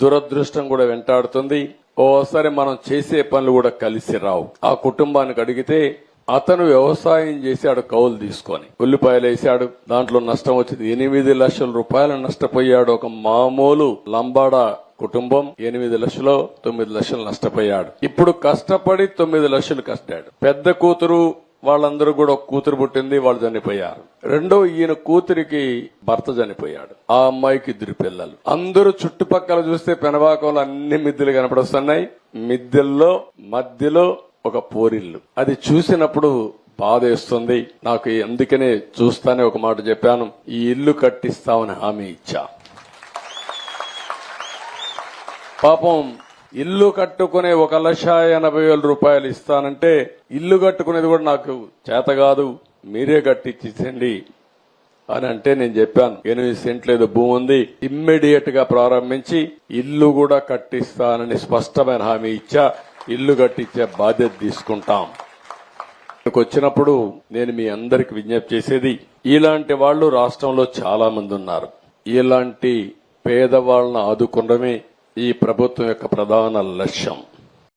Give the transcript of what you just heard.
దురదృష్టం కూడా వెంటాడుతుంది. ఓసారి మనం చేసే పనులు కూడా కలిసి రావు. ఆ కుటుంబానికి అడిగితే అతను వ్యవసాయం చేశాడు, కౌలు తీసుకొని ఉల్లిపాయలు వేశాడు, దాంట్లో నష్టం వచ్చింది. 8 లక్షల రూపాయలు నష్టపోయాడు. ఒక మామూలు లంబాడా కుటుంబం 8 లక్షలు 9 లక్షలు నష్టపోయాడు. ఇప్పుడు కష్టపడి 9 లక్షలు కష్టాడు. పెద్ద కూతురు వాళ్ళందరూ కూడా ఒక కూతురు పుట్టింది, వాళ్ళు చనిపోయారు. రెండో ఈయన కూతురికి భర్త చనిపోయాడు. ఆ అమ్మాయికి 2 పిల్లలు. అందరూ చుట్టుపక్కల చూస్తే పెనబాకంలో అన్ని మిద్దెలు కనపడుతున్నాయి. మిద్దెల్లో మధ్యలో ఒక పోరిల్లు. అది చూసినప్పుడు బాధేస్తుంది నాకు. అందుకనే చూస్తానే ఒక మాట చెప్పాను, ఈ ఇల్లు కట్టిస్తామని హామీ ఇచ్చా. పాపం ఇల్లు కట్టుకునే 1,80,000 రూపాయలు ఇస్తానంటే ఇల్లు కట్టుకునేది కూడా నాకు చేత కాదు, మీరే కట్టించండి అని అంటే నేను చెప్పాను 8 సెంట్లు ఏదో భూమి ఉంది, ఇమ్మీడియట్ గా ప్రారంభించి ఇల్లు కూడా కట్టిస్తానని స్పష్టమైన హామీ ఇచ్చా. ఇల్లు కట్టించే బాధ్యత తీసుకుంటాం. వచ్చినప్పుడు నేను మీ అందరికి విజ్ఞప్తి చేసేది, ఇలాంటి వాళ్ళు రాష్ట్రంలో చాలా మంది ఉన్నారు. ఇలాంటి పేదవాళ్లను ఆదుకోవడమే ఈ ప్రభుత్వం యొక్క ప్రధాన లక్ష్యం.